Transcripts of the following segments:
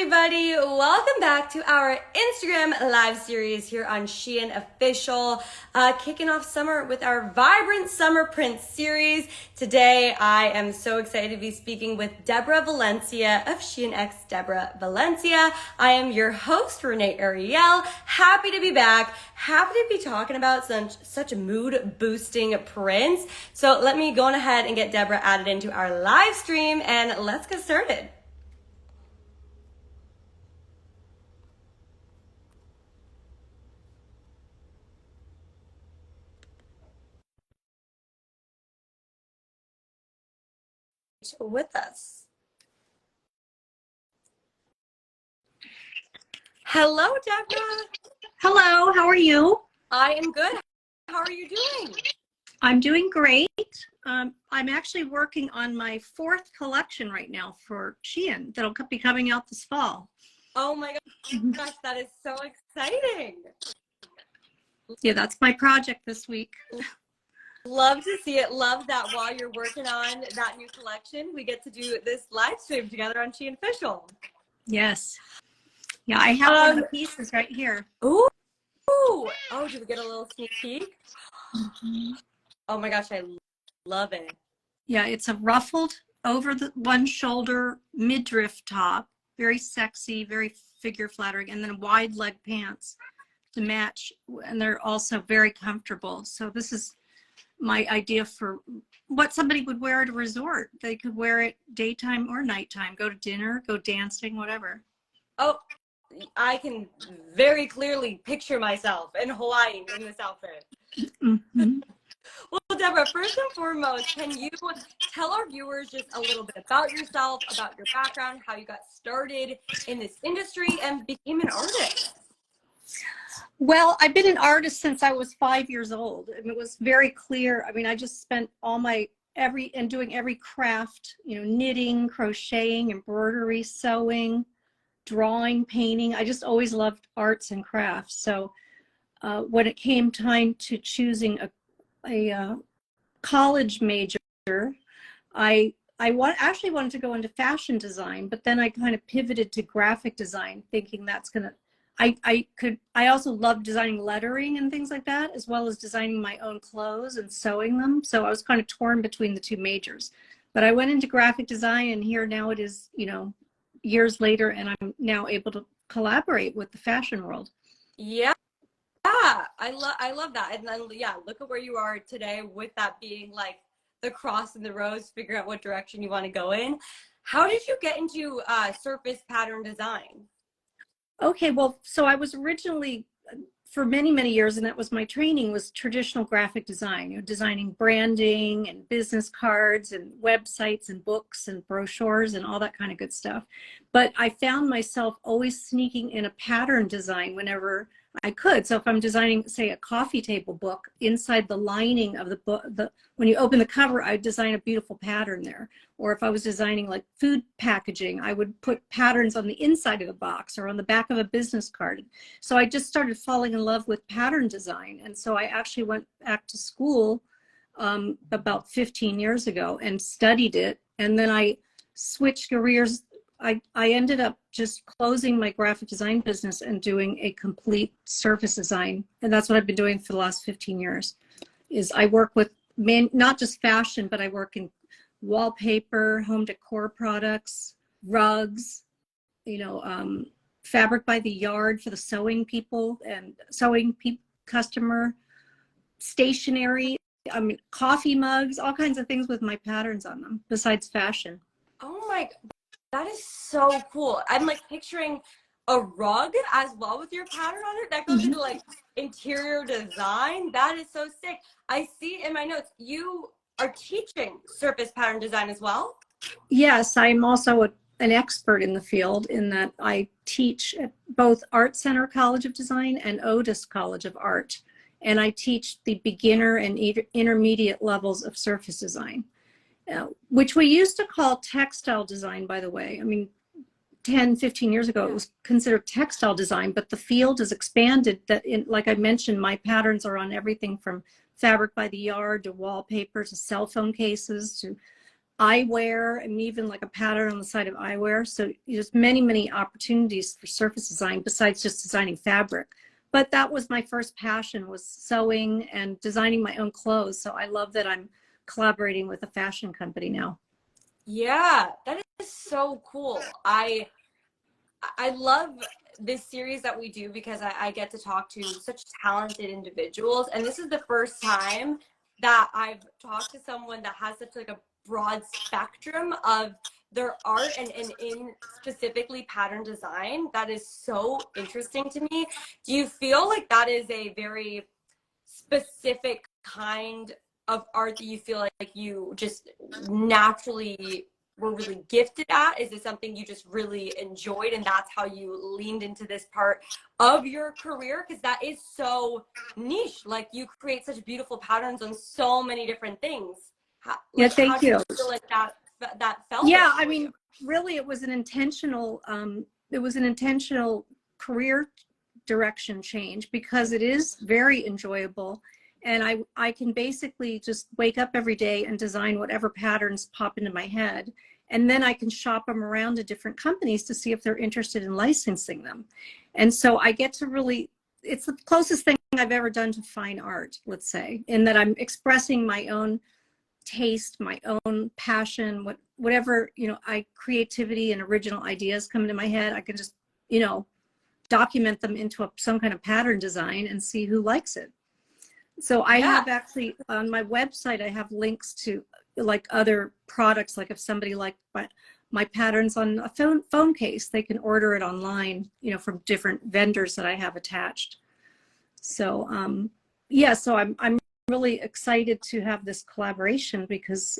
everybody, welcome back to our Instagram live series here on SHEIN Official, kicking off summer with our Vibrant Summer Print series. Today I am so excited to be speaking with Deborah Valencia of SHEIN X Deborah Valencia. I am your host, Renee Ariel. Happy to be back, happy to be talking about such mood boosting prints. So let me go on ahead and get Deborah added into our live stream and let's get started. With us. Hello, Deborah. Hello, how are you? I am good. How are you doing? I'm doing great. I'm actually working on my 4th collection right now for SHEIN that'll be coming out this fall. Oh my gosh, that is so exciting. Yeah, that's my project this week. Love to see it. Love that while you're working on that new collection, we get to do this live stream together on SHEIN Official. Yes. Yeah, I have one of the pieces right here. Ooh. Oh, did we get a little sneak peek? Oh my gosh, I love it. Yeah, it's a ruffled over the one shoulder midriff top, very sexy, very figure flattering, and then wide leg pants to match, and they're also very comfortable. So this is my idea for what somebody would wear at a resort. They could wear it daytime or nighttime, go to dinner, go dancing, whatever. Oh, I can very clearly picture myself in Hawaii in this outfit. Mm-hmm. Well, Deborah, first and foremost, can you tell our viewers just a little bit about yourself, about your background, how you got started in this industry and became an artist? Well, I've been an artist since I was 5 years old, and it was very clear. I mean, I just spent all my doing every craft, knitting, crocheting, embroidery, sewing, drawing, painting. I just always loved arts and crafts. So when it came time to choosing a college major, I actually wanted to go into fashion design, but then I kind of pivoted to graphic design, thinking that's gonna. I also love designing lettering and things like that, as well as designing my own clothes and sewing them. So I was kind of torn between the two majors. But I went into graphic design, and here now it is, years later, and I'm now able to collaborate with the fashion world. Yeah, I love that. And then, yeah, look at where you are today with that being like the cross and the rose, figure out what direction you want to go in. How did you get into surface pattern design? Okay, well, so I was originally, for many, many years, and that was my training, was traditional graphic design, designing branding and business cards and websites and books and brochures and all that kind of good stuff. But I found myself always sneaking in a pattern design whenever I could. So if I'm designing, say, a coffee table book, inside the lining of the book, when you open the cover, I would design a beautiful pattern there. Or if I was designing like food packaging, I would put patterns on the inside of the box or on the back of a business card. So I just started falling in love with pattern design. And so I actually went back to school about 15 years ago and studied it. And then I switched careers. I ended up just closing my graphic design business and doing a complete surface design. And that's what I've been doing for the last 15 years, is I work with not just fashion, but I work in wallpaper, home decor products, rugs, fabric by the yard for the sewing people and customer, stationery, coffee mugs, all kinds of things with my patterns on them besides fashion. Oh my, that is so cool. I'm like picturing a rug as well with your pattern on it. That goes into like interior design. That is so sick. I see in my notes, you are teaching surface pattern design as well? Yes, I'm also an expert in the field in that I teach at both Art Center College of Design and Otis College of Art. And I teach the beginner and intermediate levels of surface design, which we used to call textile design, by the way. I mean, 10, 15 years ago, it was considered textile design, but the field has expanded that, like I mentioned, my patterns are on everything from fabric by the yard to wallpaper to cell phone cases to eyewear, and even like a pattern on the side of eyewear. So there's many, many opportunities for surface design besides just designing fabric. But that was my first passion, was sewing and designing my own clothes. So I love that I'm collaborating with a fashion company now. Yeah, that is so cool. I love this series that we do because I get to talk to such talented individuals, and this is the first time that I've talked to someone that has such like a broad spectrum of their art and in specifically pattern design. That is so interesting to me. Do you feel like that is a very specific kind of art that you feel like you just naturally were really gifted at? Is it something you just really enjoyed and that's how you leaned into this part of your career? Because that is so niche. Like, you create such beautiful patterns on so many different things. Yeah, How thank do you you. feel like that felt? Yeah, I mean, really, it was an intentional career direction change because it is very enjoyable. And I can basically just wake up every day and design whatever patterns pop into my head. And then I can shop them around to different companies to see if they're interested in licensing them. And so I get to really, it's the closest thing I've ever done to fine art, let's say, in that I'm expressing my own taste, my own passion, whatever, creativity and original ideas come into my head. I can just, document them into some kind of pattern design and see who likes it. So I have actually on my website, I have links to like other products. Like if somebody liked my patterns on a phone case, they can order it online, from different vendors that I have attached. So yeah, so I'm really excited to have this collaboration because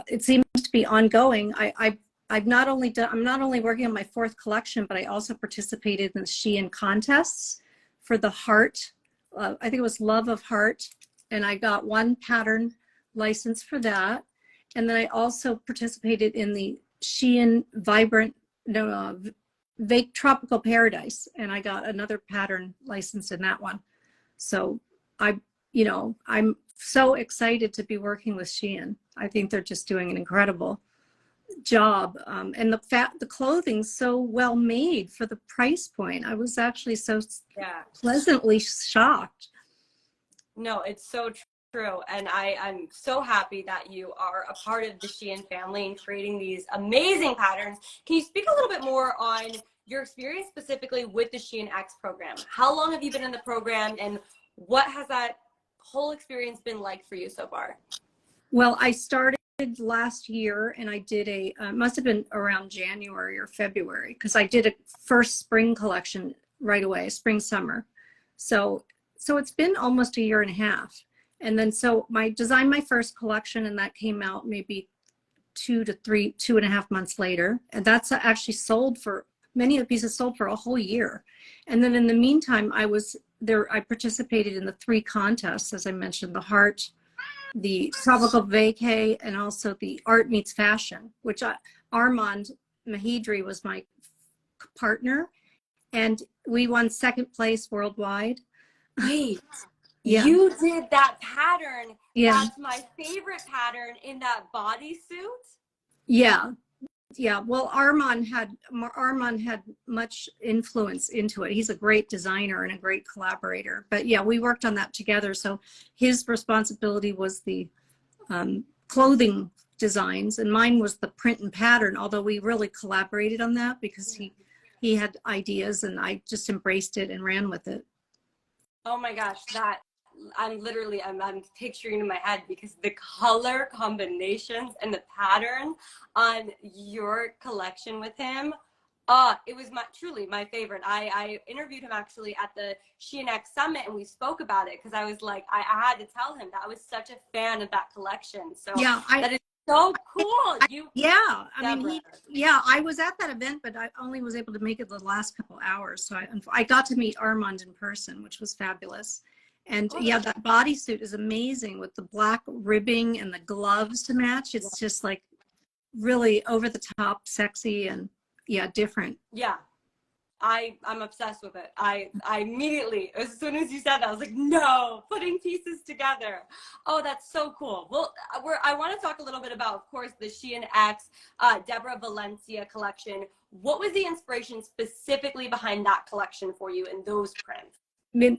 it seems to be ongoing. I'm not only working on my 4th collection, but I also participated in the SHEIN contests for the heart. I think it was Love of Heart, and I got 1 pattern license for that. And then I also participated in the SHEIN Tropical Paradise, and I got another pattern license in that one. So I'm so excited to be working with SHEIN. I think they're just doing an incredible job, and the clothing's so well made for the price point. I was actually so pleasantly shocked. No, it's so true. And I'm so happy that you are a part of the SHEIN family and creating these amazing patterns. Can you speak a little bit more on your experience specifically with the SHEIN X program? How long have you been in the program, and what has that whole experience been like for you so far? Well, I started last year, and I did must have been around January or February, because I did a first spring collection right away, spring summer. So it's been almost a year and a half. And then so I designed my first collection, and that came out maybe 2.5 months later. And that's actually many of the pieces sold for a whole year. And then in the meantime, I participated in the 3 contests, as I mentioned, the Heart, the Tropical Vacay, and also the Art Meets Fashion, which Armand Mahidri was my partner, and we won 2nd place worldwide. Wait, yeah. You did that pattern? Yeah. That's my favorite pattern, in that bodysuit? Yeah, well, Armand had much influence into it. He's a great designer and a great collaborator. But yeah, we worked on that together. So his responsibility was the clothing designs, and mine was the print and pattern, although we really collaborated on that because he had ideas and I just embraced it and ran with it. Oh my gosh, I'm picturing in my head, because the color combinations and the pattern on your collection with him, it was truly my favorite. I interviewed him actually at the SHEIN X Summit, and we spoke about it because I was like, I had to tell him that I was such a fan of that collection. So yeah, that is so cool. I was at that event, but I only was able to make it the last couple hours. So I got to meet Armand in person, which was fabulous. And yeah, that bodysuit is amazing with the black ribbing and the gloves to match. It's just like really over the top, sexy, and yeah, different. Yeah, I'm obsessed with it. I immediately, as soon as you said that, I was like, no, putting pieces together. Oh, that's so cool. Well, I want to talk a little bit about, of course, the SHEIN X Deborah Valencia collection. What was the inspiration specifically behind that collection for you and those prints?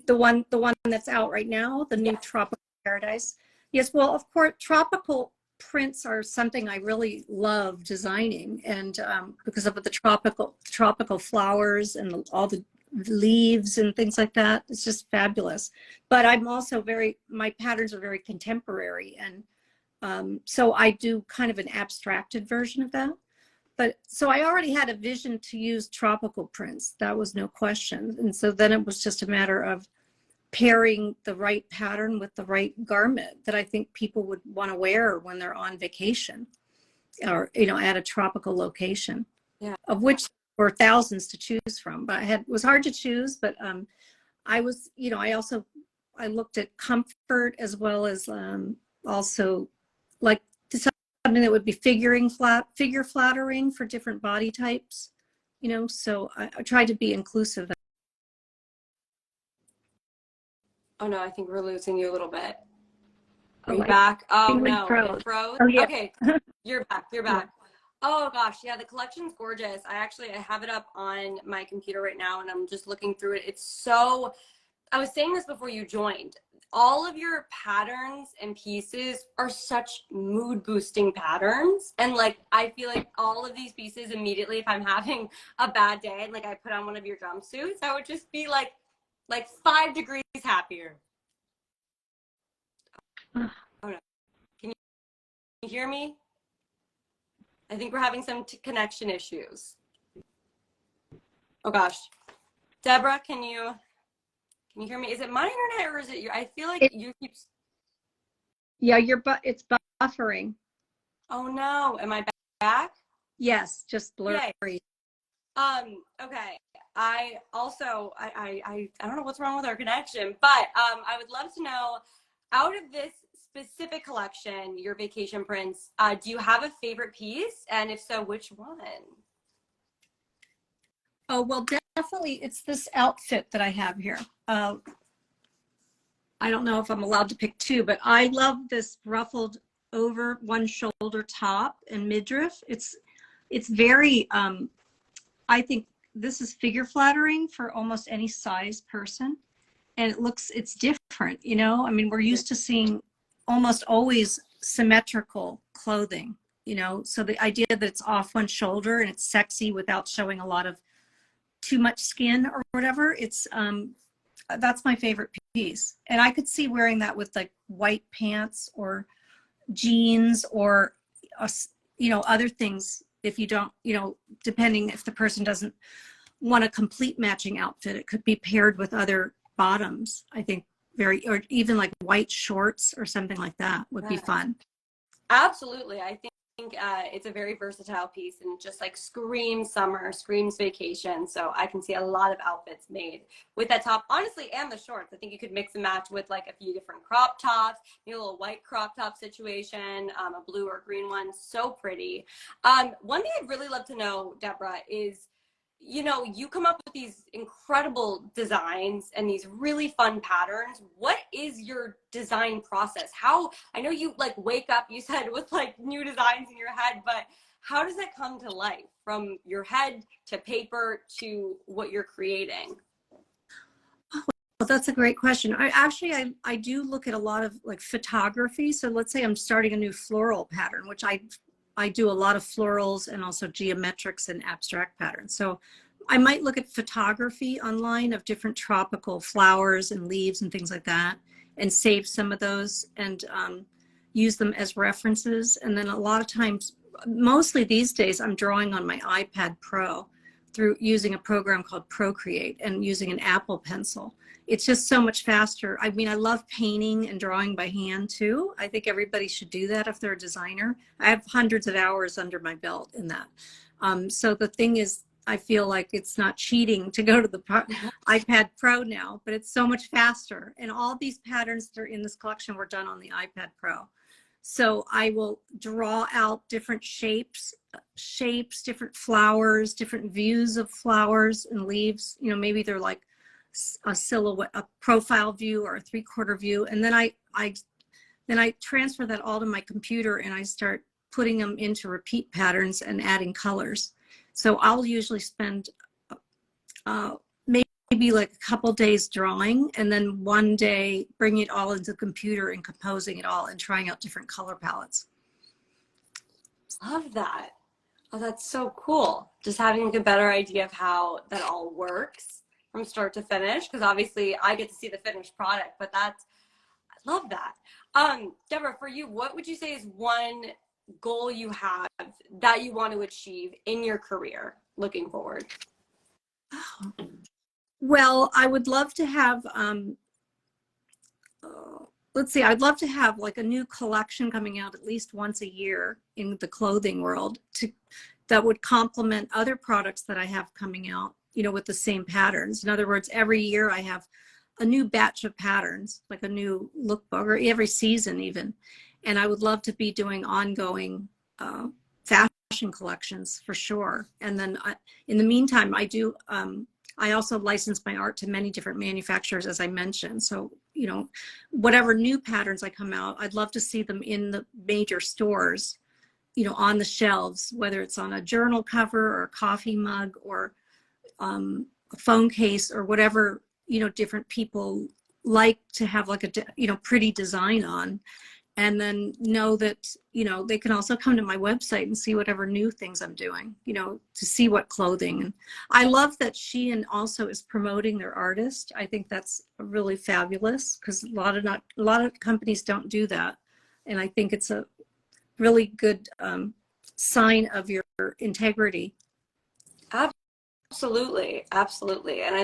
The one that's out right now, the new Tropical Paradise. Yes, well, of course, tropical prints are something I really love designing, and because of the tropical flowers and all the leaves and things like that, it's just fabulous. But I'm also my patterns are very contemporary, and so I do kind of an abstracted version of that. But so I already had a vision to use tropical prints. That was no question. And so then it was just a matter of pairing the right pattern with the right garment that I think people would want to wear when they're on vacation or, at a tropical location, of which there were thousands to choose from. But it was hard to choose, but I was, I looked at comfort as well as also like something that would be figure flattering for different body types, so I tried to be inclusive. Oh no, I think we're losing you a little bit. Are you back? Oh no, it froze. Oh, yeah. Okay, you're back. Oh gosh, yeah, the collection's gorgeous. I have it up on my computer right now and I'm just looking through it. I was saying this before you joined. All of your patterns and pieces are such mood boosting patterns. And like, I feel like all of these pieces immediately, if I'm having a bad day and like I put on one of your jumpsuits, I would just be like 5 degrees happier. Oh no. Can you hear me? I think we're having some connection issues. Oh gosh. Deborah, can you hear me? Is it my internet or is it your? I feel like you keep. Yeah, it's buffering. Oh no, am I back? Yes, just blurry. Yay. Okay. I also, I don't know what's wrong with our connection, but I would love to know, out of this specific collection, your vacation prints, do you have a favorite piece? And if so, which one? Oh, well, definitely it's this outfit that I have here. I don't know if I'm allowed to pick two, but I love this ruffled over one shoulder top and midriff. It's very, I think this is figure flattering for almost any size person. And it's different, I mean, we're used to seeing almost always symmetrical clothing, so the idea that it's off one shoulder and it's sexy without showing a lot of too much skin or whatever, that's my favorite piece. And I could see wearing that with like white pants or jeans or, other things. If you don't, depending if the person doesn't want a complete matching outfit, it could be paired with other bottoms. I think or even like white shorts or something like that would be fun. Absolutely. I think it's a very versatile piece and just like screams summer, screams vacation. So I can see a lot of outfits made with that top, honestly, and the shorts. I think you could mix and match with like a few different crop tops, maybe a little white crop top situation, a blue or green one. So pretty. One thing I'd really love to know, Deborah, is, you come up with these incredible designs and these really fun patterns. What is your design process? I know you like wake up, you said, with like new designs in your head, but how does that come to life from your head to paper to what you're creating? Well, that's a great question. I do look at a lot of like photography. So let's say I'm starting a new floral pattern, which I do a lot of florals and also geometrics and abstract patterns. So I might look at photography online of different tropical flowers and leaves and things like that, and save some of those and use them as references. And then a lot of times, mostly these days, I'm drawing on my iPad Pro through using a program called Procreate and using an Apple Pencil. It's just so much faster. I mean, I love painting and drawing by hand too. I think everybody should do that if they're a designer. I have hundreds of hours under my belt in that. So the thing is, I feel like it's not cheating to go to the iPad Pro now, but it's so much faster. And all these patterns that are in this collection were done on the iPad Pro. So I will draw out different shapes, different flowers, different views of flowers and leaves. You know, maybe they're like a silhouette, a profile view or a 3/4 view. And then I transfer that all to my computer and I start putting them into repeat patterns and adding colors. So I'll usually spend maybe like a couple days drawing and then one day bringing it all into the computer and composing it all and trying out different color palettes. Love that. Oh, that's so cool. Just having like a better idea of how that all works from start to finish. Because obviously I get to see the finished product, but I love that. Deborah, for you, what would you say is one goal you have that you want to achieve in your career looking forward? Oh. Well, I would love to have, let's see, I'd love to have like a new collection coming out at least once a year in the clothing world that would complement other products that I have coming out, you know, with the same patterns. In other words, every year I have a new batch of patterns, like a new lookbook, or every season even. And I would love to be doing ongoing fashion collections for sure. And then in the meantime, I also license my art to many different manufacturers, as I mentioned. So, you know, whatever new patterns I come out, I'd love to see them in the major stores, you know, on the shelves, whether it's on a journal cover or a coffee mug or a phone case or whatever, you know, different people like to have like a, you know, pretty design on. And then know that, you know, they can also come to my website and see whatever new things I'm doing, you know, to see what clothing. And I love that SHEIN also is promoting their artist. I think that's really fabulous because a lot of companies don't do that. And I think it's a really good sign of your integrity. Absolutely, absolutely. And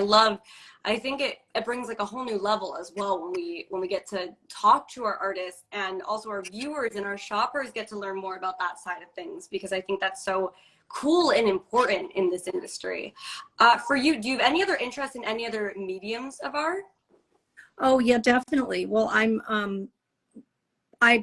I think it brings like a whole new level as well when we get to talk to our artists, and also our viewers and our shoppers get to learn more about that side of things, because I think that's so cool and important in this industry. For you, do you have any other interest in any other mediums of art? Oh yeah, definitely. Well, I'm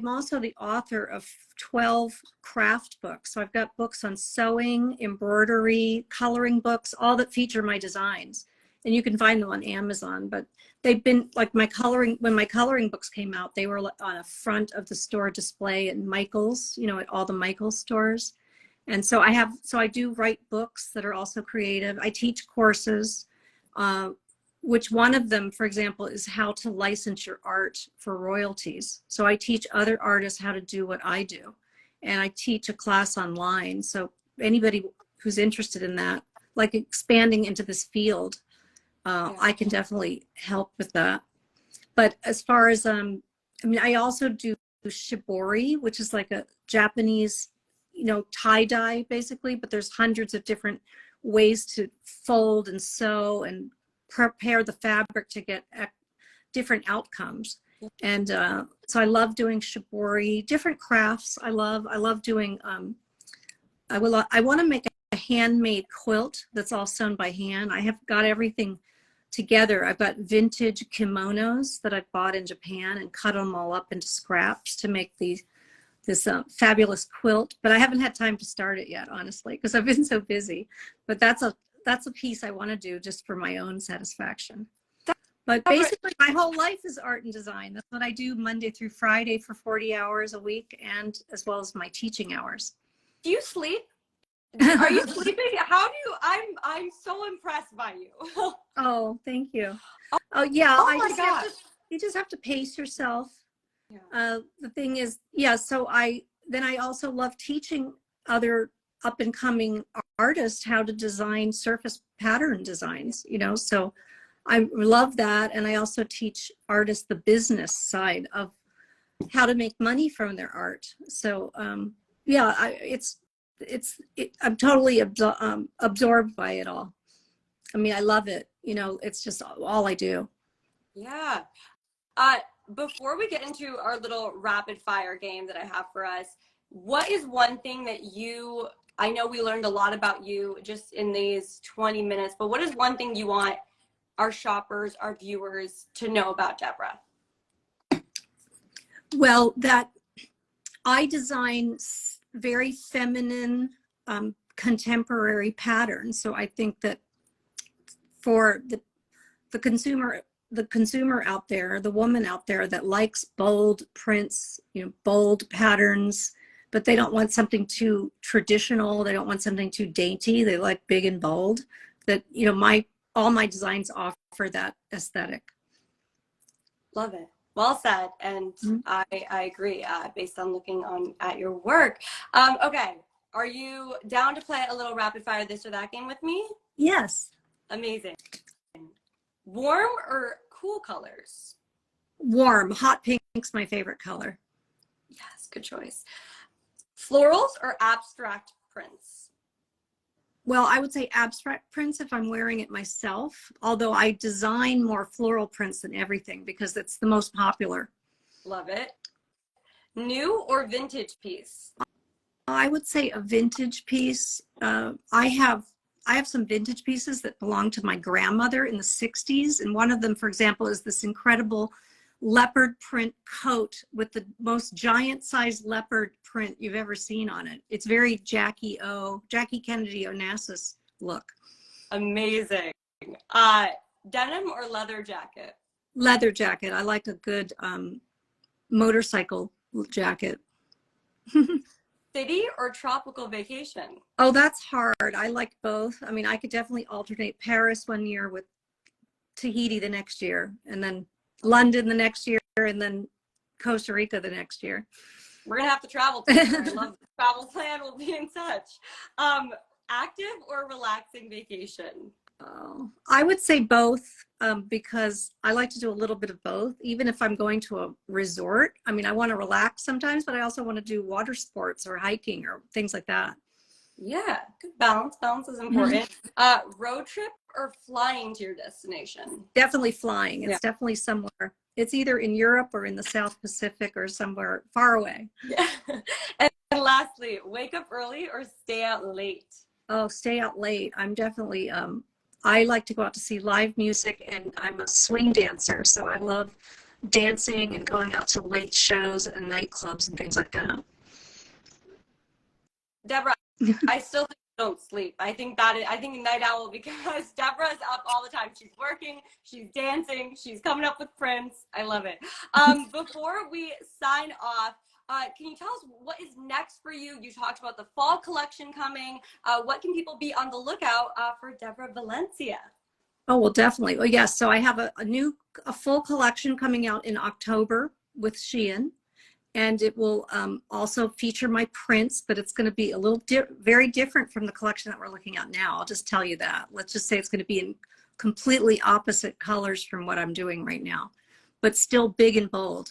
also the author of 12 craft books. So I've got books on sewing, embroidery, coloring books, all that feature my designs. And you can find them on Amazon, but they've been like when my coloring books came out, they were on a front of the store display at Michael's, you know, at all the Michael's stores. And so I do write books that are also creative. I teach courses, which one of them, for example, is how to license your art for royalties. So I teach other artists how to do what I do. And I teach a class online. So anybody who's interested in that, like expanding into this field, I can definitely help with that. But as far as, I mean, I also do shibori, which is like a Japanese, you know, tie-dye basically, but there's hundreds of different ways to fold and sew and prepare the fabric to get different outcomes. And so I love doing shibori, different crafts. I love doing, I want to make a handmade quilt that's all sewn by hand. I have got everything together. I've got vintage kimonos that I bought in Japan and cut them all up into scraps to make this fabulous quilt, but I haven't had time to start it yet, honestly, because I've been so busy. But that's a piece I want to do just for my own satisfaction. But basically my whole life is art and design. That's what I do Monday through Friday for 40 hours a week, and as well as my teaching hours. Do you sleep? Are you sleeping? How do you, I'm so impressed by you. Oh, thank you. Oh yeah, you just have to pace yourself. Yeah. The thing is, yeah, so I also love teaching other up and coming artists how to design surface pattern designs, you know, so I love that. And I also teach artists the business side of how to make money from their art. So yeah, I'm totally absorbed by it all. I mean, I love it. You know, it's just all I do. Yeah. Before we get into our little rapid fire game that I have for us, what is one thing that I know we learned a lot about you just in these 20 minutes, but what is one thing you want our shoppers, our viewers to know about Deborah? Well, that I design very feminine, contemporary patterns. So I think that for the consumer out there, the woman out there that likes bold prints, bold patterns, but they don't want something too traditional. They don't want something too dainty. They like big and bold. That, all my designs offer that aesthetic. Love it. Well said. And I agree, based on looking at your work. Okay. Are you down to play a little rapid fire this or that game with me? Yes. Amazing. Warm or cool colors? Warm. Hot pink's my favorite color. Yes, good choice. Florals or abstract prints? Well, I would say abstract prints if I'm wearing it myself, although I design more floral prints than everything because it's the most popular. Love it. New or vintage piece? I would say a vintage piece. I have some vintage pieces that belong to my grandmother in the 60s. And one of them, for example, is this incredible leopard print coat with the most giant sized leopard print you've ever seen on it. It's very Jackie Kennedy Onassis look. Amazing. Denim or leather jacket? Leather jacket. I like a good motorcycle jacket. City or tropical vacation? Oh, that's hard. I like both. I mean, I could definitely alternate Paris one year with Tahiti the next year, and then London the next year, and then Costa Rica the next year. We're going to have to travel together. I love the travel plan. We'll be in touch. Active or relaxing vacation? Oh, I would say both, because I like to do a little bit of both. Even if I'm going to a resort, I mean, I want to relax sometimes, but I also want to do water sports or hiking or things like that. Yeah, good balance. Balance is important. Road trip or flying to your destination? Definitely flying. It's definitely somewhere. It's either in Europe or in the South Pacific or somewhere far away. Yeah. And lastly, wake up early or stay out late? Oh, stay out late. I'm definitely, I like to go out to see live music, and I'm a swing dancer. So I love dancing and going out to late shows and nightclubs and things like that. Deborah, I still think you don't sleep. I think night owl, because Deborah's up all the time. She's working, she's dancing, she's coming up with prints. I love it. Before we sign off, can you tell us what is next for you? You talked about the fall collection coming. What can people be on the lookout for Deborah Valencia? Oh, well, definitely. Well, yes. So I have a full collection coming out in October with SHEIN. And it will also feature my prints, but it's going to be a little very different from the collection that we're looking at now. I'll just tell you that. Let's just say it's going to be in completely opposite colors from what I'm doing right now, but still big and bold.